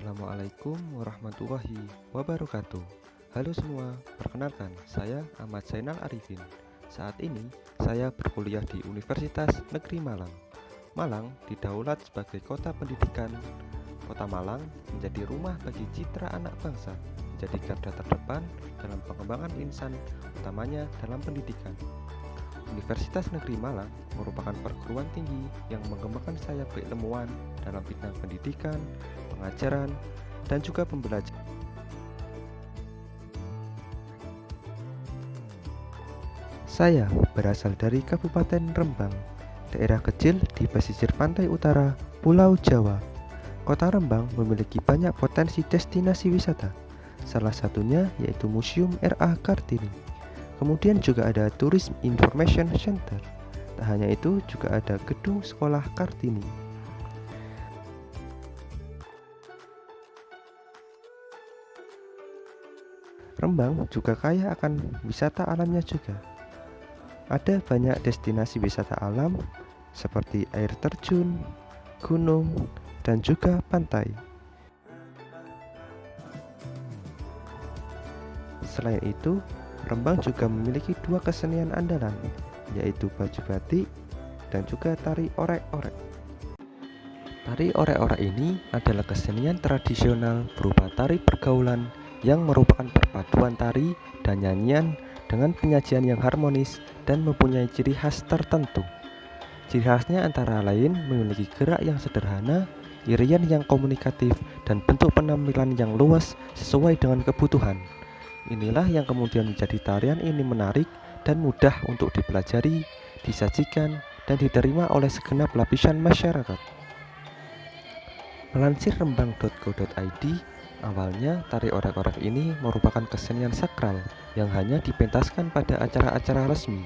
Assalamualaikum warahmatullahi wabarakatuh. Halo semua, perkenalkan saya Ahmad Zainal Arifin. Saat ini saya berkuliah di Universitas Negeri Malang. Malang didaulat sebagai kota pendidikan. Kota Malang menjadi rumah bagi citra anak bangsa, menjadi garda terdepan dalam pengembangan insan, utamanya dalam pendidikan. Universitas Negeri Malang merupakan perguruan tinggi yang mengembangkan sayap keilmuan dalam bidang pendidikan, pengajaran, dan juga pembelajaran. Saya berasal dari Kabupaten Rembang, daerah kecil di pesisir pantai utara Pulau Jawa. Kota Rembang memiliki banyak potensi destinasi wisata, salah satunya yaitu Museum R.A. Kartini. Kemudian juga ada Tourism Information Center. Tak hanya itu, juga ada gedung sekolah Kartini. Rembang juga kaya akan wisata alamnya juga. Ada banyak destinasi wisata alam seperti air terjun, gunung, dan juga pantai. Selain itu, Rembang juga memiliki dua kesenian andalan, yaitu baju batik dan juga tari orek-orek. Tari orek-orek ini adalah kesenian tradisional berupa tari pergaulan yang merupakan perpaduan tari dan nyanyian dengan penyajian yang harmonis dan mempunyai ciri khas tertentu. Ciri khasnya antara lain memiliki gerak yang sederhana, irian yang komunikatif, dan bentuk penampilan yang luas sesuai dengan kebutuhan. Inilah yang kemudian menjadi tarian ini menarik dan mudah untuk dipelajari, disajikan, dan diterima oleh segenap lapisan masyarakat. Melansir rembang.co.id, awalnya tari orek-orek ini merupakan kesenian sakral yang hanya dipentaskan pada acara-acara resmi.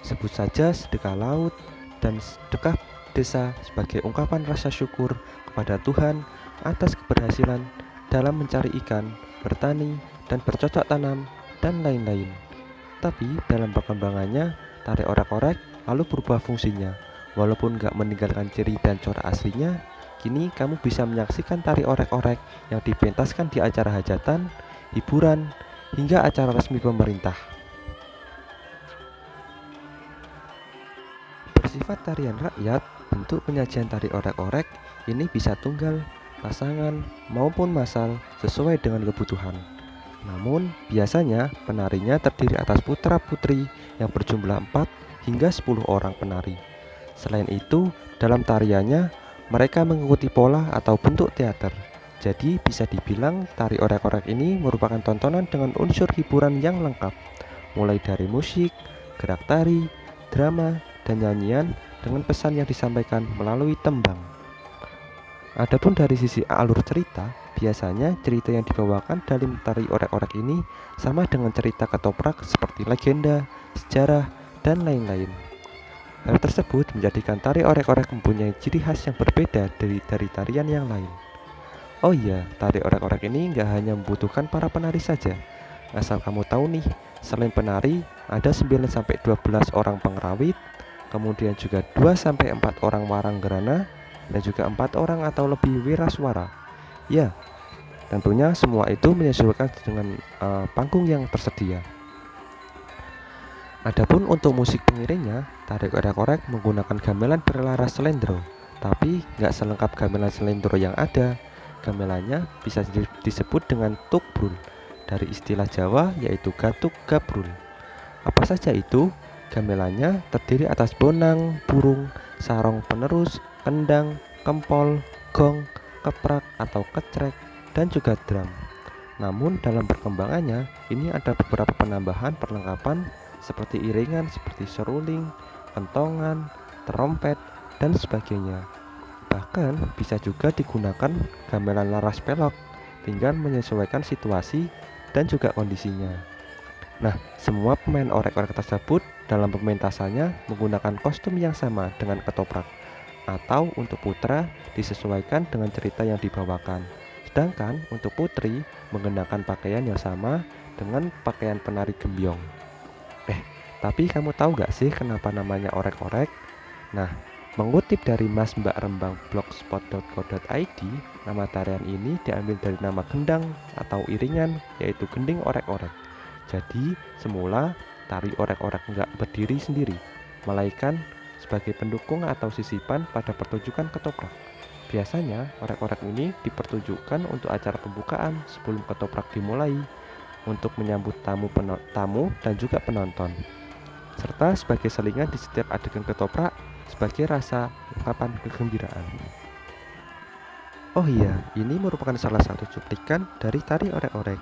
Sebut saja sedekah laut dan sedekah desa sebagai ungkapan rasa syukur kepada Tuhan atas keberhasilan dalam mencari ikan, bertani, dan bercocok tanam, dan lain-lain. Tapi dalam perkembangannya, tari orek-orek lalu berubah fungsinya. Walaupun gak meninggalkan ciri dan corak aslinya, kini kamu bisa menyaksikan tari orek-orek yang dipentaskan di acara hajatan, hiburan, hingga acara resmi pemerintah. Bersifat tarian rakyat, bentuk penyajian tari orek-orek ini bisa tunggal, pasangan, maupun massal sesuai dengan kebutuhan. Namun, biasanya penarinya terdiri atas putra-putri yang berjumlah 4 hingga 10 orang penari. Selain itu, dalam tariannya, mereka mengikuti pola atau bentuk teater. Jadi, bisa dibilang tari orek-orek ini merupakan tontonan dengan unsur hiburan yang lengkap, mulai dari musik, gerak tari, drama, dan nyanyian dengan pesan yang disampaikan melalui tembang. Adapun dari sisi alur cerita, biasanya cerita yang dibawakan dalam tari orek-orek ini sama dengan cerita ketoprak seperti legenda, sejarah, dan lain-lain. Hal tersebut menjadikan tari orek-orek mempunyai ciri khas yang berbeda dari tarian yang lain. Oh iya, tari orek-orek ini nggak hanya membutuhkan para penari saja. Asal kamu tahu nih, selain penari, ada 9-12 orang pengerawit, kemudian juga 2-4 orang warang gerana, dan juga 4 orang atau lebih wiraswara. Ya, tentunya semua itu menyesuaikan dengan panggung yang tersedia. Adapun untuk musik pengiringnya, tari orek-orek menggunakan gamelan berlaras selendro. Tapi nggak selengkap gamelan selendro yang ada. Gamelannya bisa disebut dengan tukbrul, dari istilah Jawa yaitu gatuk gabrul. Apa saja itu? Gamelannya terdiri atas bonang, burung, sarong penerus, kendang, kempol, gong, keprak atau kecrek, dan juga drum. Namun dalam perkembangannya, ini ada beberapa penambahan perlengkapan seperti iringan seperti seruling, kentongan, terompet, dan sebagainya. Bahkan bisa juga digunakan gamelan laras pelok, tinggal menyesuaikan situasi dan juga kondisinya. Nah, semua pemain orek-orek tersebut dalam pementasannya menggunakan kostum yang sama dengan ketoprak, atau untuk putra disesuaikan dengan cerita yang dibawakan. Sedangkan untuk putri mengenakan pakaian yang sama dengan pakaian penari gembyong. Tapi kamu tahu gak sih kenapa namanya orek-orek? Nah, Mengutip dari Mas Mbak Rembang blogspot.co.id, nama tarian ini diambil dari nama gendang atau iringan, yaitu gending orek-orek. Jadi, semula tari orek-orek nggak berdiri sendiri, melainkan sebagai pendukung atau sisipan pada pertunjukan ketoprak. Biasanya, orek-orek ini dipertunjukkan untuk acara pembukaan sebelum ketoprak dimulai, untuk menyambut tamu dan juga penonton, serta sebagai selingan di setiap adegan ketoprak sebagai rasa ungkapan kegembiraan. Oh iya, ini merupakan salah satu cuplikan dari tari orek-orek.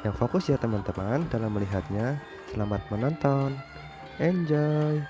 Yang fokus ya teman-teman dalam melihatnya. Selamat menonton. Enjoy.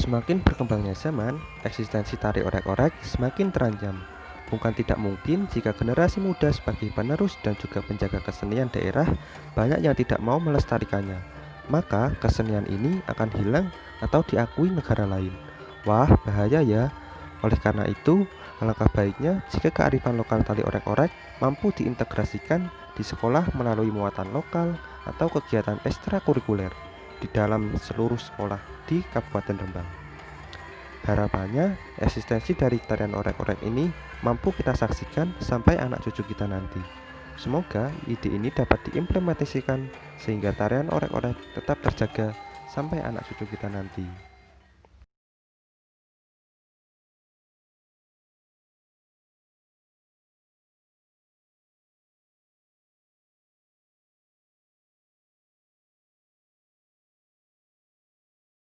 Semakin berkembangnya zaman, eksistensi tari orek-orek semakin terancam. Bukan tidak mungkin jika generasi muda sebagai penerus dan juga penjaga kesenian daerah banyak yang tidak mau melestarikannya. Maka kesenian ini akan hilang atau diakui negara lain. Wah, bahaya ya. Oleh karena itu, alangkah baiknya jika kearifan lokal tari orek-orek mampu diintegrasikan di sekolah melalui muatan lokal atau kegiatan ekstrakurikuler di dalam seluruh sekolah di Kabupaten Rembang. Harapannya, eksistensi dari tarian orek-orek ini mampu kita saksikan sampai anak cucu kita nanti. Semoga ide ini dapat diimplementasikan sehingga tarian orek-orek tetap terjaga sampai anak cucu kita nanti.